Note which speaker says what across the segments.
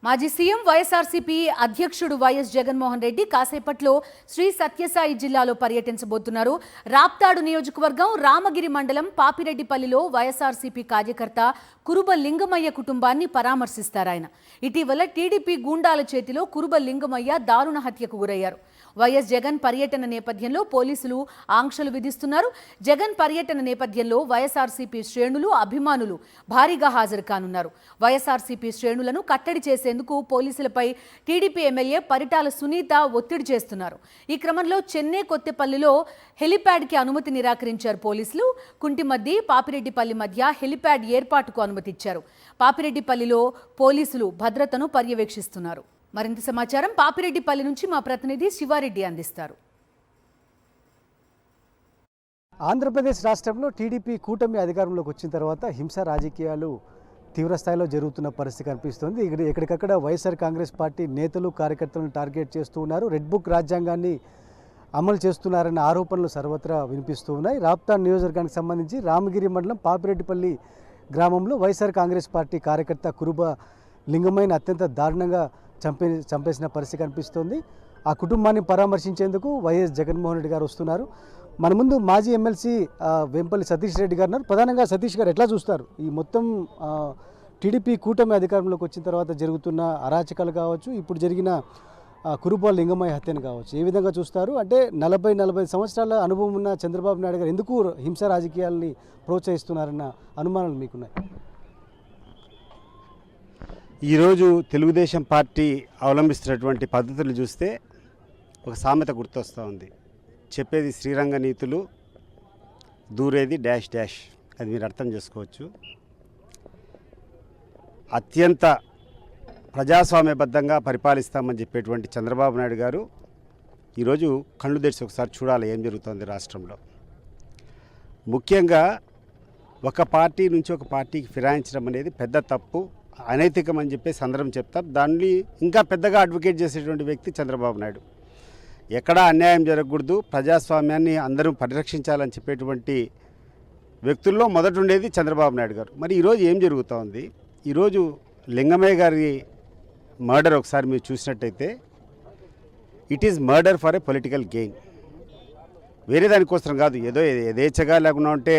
Speaker 1: మాజీ సీఎం వైఎస్ఆర్సీపీ అధ్యక్షుడు వైఎస్ జగన్మోహన్ రెడ్డి కాసేపట్లో శ్రీ సత్యసాయి జిల్లాలో పర్యటించబోతున్నారు. రాప్తాడు నియోజకవర్గం రామగిరి మండలం పాపిరెడ్డిపల్లిలో వైఎస్ఆర్సీపీ కార్యకర్త కురుబ లింగమయ్య కుటుంబాన్ని పరామర్శిస్తారాయన. ఇటీవల టీడీపీ గూండాల చేతిలో కురుబ లింగమయ్య దారుణ హత్యకు గురయ్యారు. వైఎస్ జగన్ పర్యటన నేపథ్యంలో పోలీసులు ఆంక్షలు విధిస్తున్నారు. జగన్ పర్యటన నేపథ్యంలో వైఎస్ఆర్సీపీ శ్రేణులు అభిమానులు భారీగా హాజరు కానున్నారు. వైఎస్ఆర్సీపీ శ్రేణులను కట్టడి చేసేందుకు పోలీసులపై టీడీపీ ఎమ్మెల్యే పరిటాల సునీత ఒత్తిడి చేస్తున్నారు. ఈ క్రమంలో చెన్నై కొత్తపల్లిలో హెలిప్యాడ్కి అనుమతి నిరాకరించారు పోలీసులు. కుంటిమద్ది పాపిరెడ్డిపల్లి మధ్య హెలిప్యాడ్ ఏర్పాటుకు అనుమతి ఇచ్చారు. పాపిరెడ్డిపల్లిలో పోలీసులు భద్రతను పర్యవేక్షిస్తున్నారు. మరింత సమాచారం పాపిరెడ్డిపల్లి నుంచి మా ప్రతినిధి శివారెడ్డి అందిస్తారు.
Speaker 2: ఆంధ్రప్రదేశ్ రాష్ట్రంలో టీడీపీ కూటమి అధికారంలోకి వచ్చిన తర్వాత హింస రాజకీయాలు తీవ్రస్థాయిలో జరుగుతున్న పరిస్థితి కనిపిస్తుంది. ఎక్కడికక్కడ వైఎస్ఆర్ కాంగ్రెస్ పార్టీ నేతలు కార్యకర్తలను టార్గెట్ చేస్తూ ఉన్నారు. రెడ్ బుక్ రాజ్యాంగాన్ని అమలు చేస్తున్నారన్న ఆరోపణలు సర్వత్రా వినిపిస్తూ ఉన్నాయి. రాప్తాడ్ నియోజకవర్గానికి సంబంధించి రామగిరి మండలం పాపిరెడ్డిపల్లి గ్రామంలో వైఎస్ఆర్ కాంగ్రెస్ పార్టీ కార్యకర్త కురుబ లింగమయ్యను అత్యంత దారుణంగా చంపేసిన పరిస్థితి కనిపిస్తోంది. ఆ కుటుంబాన్ని పరామర్శించేందుకు వైఎస్ జగన్మోహన్ రెడ్డి గారు వస్తున్నారు. మన ముందు మాజీ ఎమ్మెల్సీ వెంపల్లి సతీష్ రెడ్డి గారు ఉన్నారు. ప్రధానంగా సతీష్ గారు ఎట్లా చూస్తారు ఈ మొత్తం టీడీపీ కూటమి అధికారంలోకి వచ్చిన తర్వాత జరుగుతున్న అరాచకాలు కావచ్చు, ఇప్పుడు జరిగిన కురుబ లింగమయ్య హత్యను కావచ్చు, ఏ విధంగా చూస్తారు? అంటే 40 సంవత్సరాల అనుభవం ఉన్న చంద్రబాబు నాయుడు గారు ఎందుకు హింస రాజకీయాలని ప్రోత్సహిస్తున్నారన్న అనుమానాలు మీకున్నాయి?
Speaker 3: ఈరోజు తెలుగుదేశం పార్టీ అవలంబిస్తున్నటువంటి పద్ధతులు చూస్తే ఒక సామెత గుర్తొస్తూ ఉంది. చెప్పేది శ్రీరంగ నీతులు, దూరేది డాష్ డాష్. అది మీరు అర్థం చేసుకోవచ్చు. అత్యంత ప్రజాస్వామ్యబద్ధంగా పరిపాలిస్తామని చెప్పేటువంటి చంద్రబాబు నాయుడు గారు ఈరోజు కళ్ళు తెరిచి ఒకసారి చూడాలి ఏం జరుగుతుంది రాష్ట్రంలో. ముఖ్యంగా ఒక పార్టీ నుంచి ఒక పార్టీకి ఫిరాయించడం అనేది పెద్ద తప్పు, అనైతికం అని చెప్పేసి అందరం చెప్తారు. దాన్ని ఇంకా పెద్దగా అడ్వకేట్ చేసేటువంటి వ్యక్తి చంద్రబాబు నాయుడు. ఎక్కడా అన్యాయం జరగకూడదు, ప్రజాస్వామ్యాన్ని అందరూ పరిరక్షించాలని చెప్పేటువంటి వ్యక్తుల్లో మొదట ఉండేది చంద్రబాబు నాయుడు గారు. మరి ఈరోజు ఏం జరుగుతూ ఉంది? ఈరోజు లింగమయ్య గారి మర్డర్ ఒకసారి మీరు చూసినట్టయితే it is murder for a political gain. వేరే దానికోసం కాదు, ఏదో యథేచ్ఛగా లేకుండా ఉంటే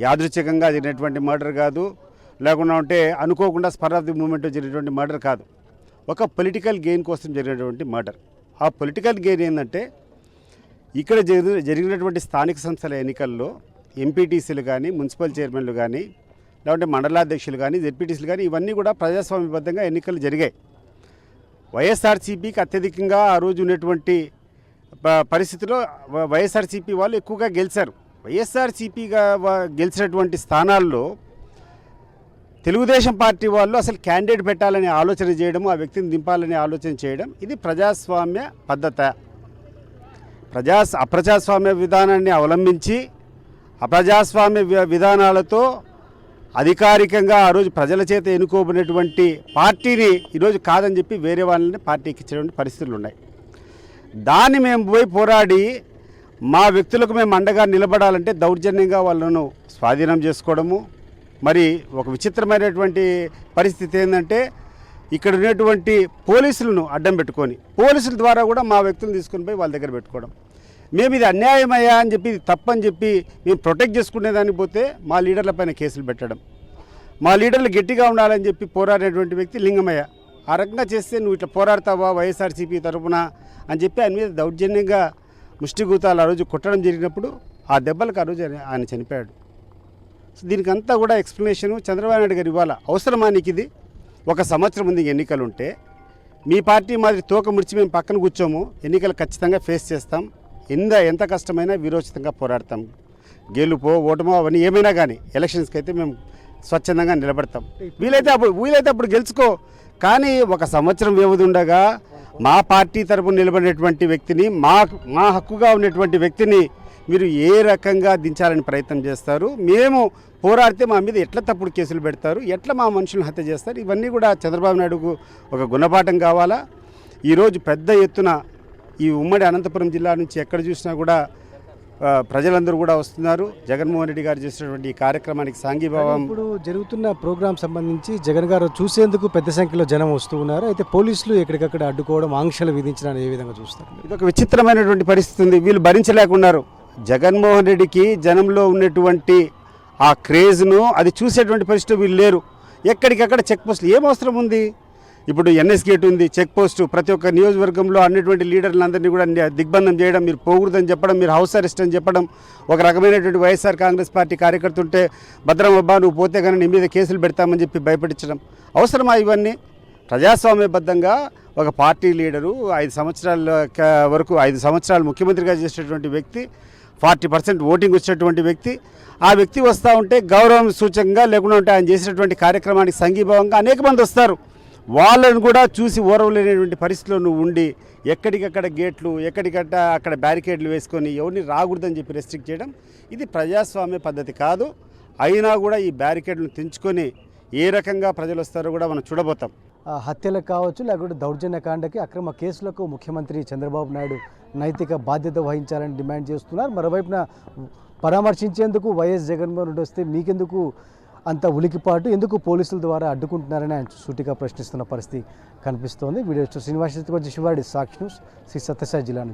Speaker 3: యాదృచ్ఛికంగా జరిగినటువంటి మర్డర్ కాదు, లేకుండా ఉంటే అనుకోకుండా స్పర్ ఆఫ్ ది మూమెంట్ జరిగినటువంటి మర్డర్ కాదు. ఒక పొలిటికల్ గెయిన్ కోసం జరిగినటువంటి మర్డర్. ఆ పొలిటికల్ గెయిన్ ఏంటంటే ఇక్కడ జరిగినటువంటి స్థానిక సంస్థల ఎన్నికల్లో ఎంపీటీసీలు కానీ, మున్సిపల్ చైర్మన్లు కానీ, లేకుంటే మండలాధ్యక్షులు కానీ, జెడ్పీటీసీలు కానీ, ఇవన్నీ కూడా ప్రజాస్వామ్యబద్ధంగా ఎన్నికలు జరిగాయి. వైఎస్ఆర్సీపీకి అత్యధికంగా ఆ రోజు ఉన్నటువంటి పరిస్థితిలో వైఎస్ఆర్సీపీ వాళ్ళు ఎక్కువగా గెలిచారు. వైఎస్ఆర్సీపీగా గెలిచినటువంటి స్థానాల్లో తెలుగుదేశం పార్టీ వాళ్ళు అసలు క్యాండిడేట్ పెట్టాలని ఆలోచన చేయడం, ఆ వ్యక్తిని దింపాలని ఆలోచన చేయడం, ఇది ప్రజాస్వామ్య పద్ధత. అప్రజాస్వామ్య విధానాన్ని అవలంబించి అప్రజాస్వామ్య విధానాలతో అధికారికంగా ఆ రోజు ప్రజల చేత ఎన్నుకోబడినటువంటి పార్టీని ఈరోజు కాదని చెప్పి వేరే వాళ్ళని పార్టీకి ఇచ్చేటువంటి పరిస్థితులు ఉన్నాయి. దాన్ని మేము పోయి పోరాడి మా వ్యక్తులకు మేము అండగా నిలబడాలంటే దౌర్జన్యంగా వాళ్ళను స్వాధీనం చేసుకోవడము. మరి ఒక విచిత్రమైనటువంటి పరిస్థితి ఏంటంటే ఇక్కడ ఉన్నటువంటి పోలీసులను అడ్డం పెట్టుకొని పోలీసుల ద్వారా కూడా మా వ్యక్తులను తీసుకొని పోయి వాళ్ళ దగ్గర పెట్టుకోవడం. మేము ఇది అన్యాయమయ్యా అని చెప్పి, ఇది తప్పని చెప్పి మేము ప్రొటెక్ట్ చేసుకునేదానికి పోతే మా లీడర్ల పైన కేసులు పెట్టడం, మా లీడర్లు గట్టిగా ఉండాలని చెప్పి పోరాడేటువంటి వ్యక్తి లింగమయ్య. ఆ రకంగా చేస్తే నువ్వు ఇట్లా పోరాడతావా వైఎస్ఆర్సీపీ తరఫున అని చెప్పి ఆయన మీద దౌర్జన్యంగా ముష్టిగూతాలు ఆ రోజు కొట్టడం జరిగినప్పుడు ఆ దెబ్బలకు ఆ రోజు ఆయన చనిపోయాడు. దీనికి అంతా కూడా ఎక్స్ప్లెనేషను చంద్రబాబు నాయుడు గారు ఇవ్వాలా. అవసరమా నీకు ఇది? 1 సంవత్సరం ముందు ఎన్నికలు ఉంటే మీ పార్టీ మాదిరి తోక ముడిచి మేము పక్కన కూర్చోము, ఎన్నికలు ఖచ్చితంగా ఫేస్ చేస్తాం, ఎంత కష్టమైనా వీరోచితంగా పోరాడతాం, గెలుపో ఓటమో అవన్నీ ఏమైనా కానీ ఎలక్షన్స్కి అయితే మేము స్వచ్ఛందంగా నిలబడతాం. వీలైతే అప్పుడు గెలుచుకో. కానీ 1 సంవత్సరం వ్యవధి ఉండగా మా పార్టీ తరపున నిలబడినటువంటి వ్యక్తిని, మా హక్కుగా ఉన్నటువంటి వ్యక్తిని మీరు ఏ రకంగా దించాలని ప్రయత్నం చేస్తారు? మేము పోరాడితే మా మీద ఎట్లా తప్పుడు కేసులు పెడతారు, ఎట్లా మా మనుషులను హత్య చేస్తారు? ఇవన్నీ కూడా చంద్రబాబు నాయుడుకు ఒక గుణపాఠం కావాలా. ఈరోజు పెద్ద ఎత్తున ఈ ఉమ్మడి అనంతపురం జిల్లా నుంచి ఎక్కడ చూసినా కూడా ప్రజలందరూ కూడా వస్తున్నారు. జగన్మోహన్ రెడ్డి గారు చేసినటువంటి ఈ కార్యక్రమానికి సాంఘీభావం.
Speaker 2: ఇప్పుడు జరుగుతున్న ప్రోగ్రాం సంబంధించి జగన్ గారు చూసేందుకు పెద్ద సంఖ్యలో జనం వస్తూ ఉన్నారు. అయితే పోలీసులు ఎక్కడికక్కడ అడ్డుకోవడం, ఆంక్షలు విధించడాన్ని ఏ విధంగా చూస్తారు?
Speaker 3: ఇది ఒక విచిత్రమైనటువంటి పరిస్థితి ఉంది. వీళ్ళు భరించలేకున్నారు. జగన్మోహన్ రెడ్డికి జనంలో ఉన్నటువంటి ఆ క్రేజ్ను అది చూసేటువంటి పరిస్థితి వీళ్ళు లేరు. ఎక్కడికక్కడ చెక్ పోస్టులు ఏం అవసరం ఉంది? ఇప్పుడు ఎన్ఎస్ గేట్ ఉంది, చెక్ పోస్టు, ప్రతి ఒక్క నియోజకవర్గంలో అన్నటువంటి లీడర్లందరినీ కూడా దిగ్బంధం చేయడం, మీరు పోకూడదని చెప్పడం, మీరు హౌస్ అరెస్ట్ అని చెప్పడం, ఒక రకమైనటువంటి వైఎస్ఆర్ కాంగ్రెస్ పార్టీ కార్యకర్త ఉంటే భద్రమబ్బా నువ్వు పోతే కానీ నీ మీద కేసులు పెడతామని చెప్పి భయపెట్టించడం అవసరమా? ఇవన్నీ ప్రజాస్వామ్యబద్ధంగా ఒక పార్టీ లీడరు 5 సంవత్సరాల వరకు 5 సంవత్సరాలు ముఖ్యమంత్రిగా చేసేటువంటి వ్యక్తి, 40% ఓటింగ్ వచ్చేటువంటి వ్యక్తి, ఆ వ్యక్తి వస్తూ ఉంటే గౌరవం సూచకంగా లేకుండా ఉంటే ఆయన చేసినటువంటి కార్యక్రమానికి సంఘీభావంగా అనేక మంది వస్తారు. వాళ్ళని కూడా చూసి ఓరవలేనటువంటి పరిస్థితిలో నువ్వు ఉండి ఎక్కడికక్కడ గేట్లు, ఎక్కడికక్కడ అక్కడ బ్యారికేడ్లు వేసుకొని ఎవరిని రాకూడదని చెప్పి రెస్ట్రిక్ట్ చేయడం ఇది ప్రజాస్వామ్య పద్ధతి కాదు. అయినా కూడా ఈ బ్యారికేడ్లను తెంచుకొని ఏ రకంగా ప్రజలు వస్తారో కూడా మనం చూడబోతాం.
Speaker 2: హత్యలకు కావచ్చు, లేకపోతే దౌర్జన్యకాండకి, అక్రమ కేసులకు ముఖ్యమంత్రి చంద్రబాబు నాయుడు నైతిక బాధ్యత వహించాలని డిమాండ్ చేస్తున్నారు. మరోవైపున పరామర్శించేందుకు వైఎస్ జగన్మోహన్ రెడ్డి వస్తే మీకెందుకు అంత ఉలికిపాటు, ఎందుకు పోలీసుల ద్వారా అడ్డుకుంటున్నారని ఆయన సూటిగా ప్రశ్నిస్తున్న పరిస్థితి కనిపిస్తోంది. వీడియో శ్రీనివాస్ శివాడి, సాక్షి న్యూస్, శ్రీ సత్యసాయి జిల్లా నుంచి.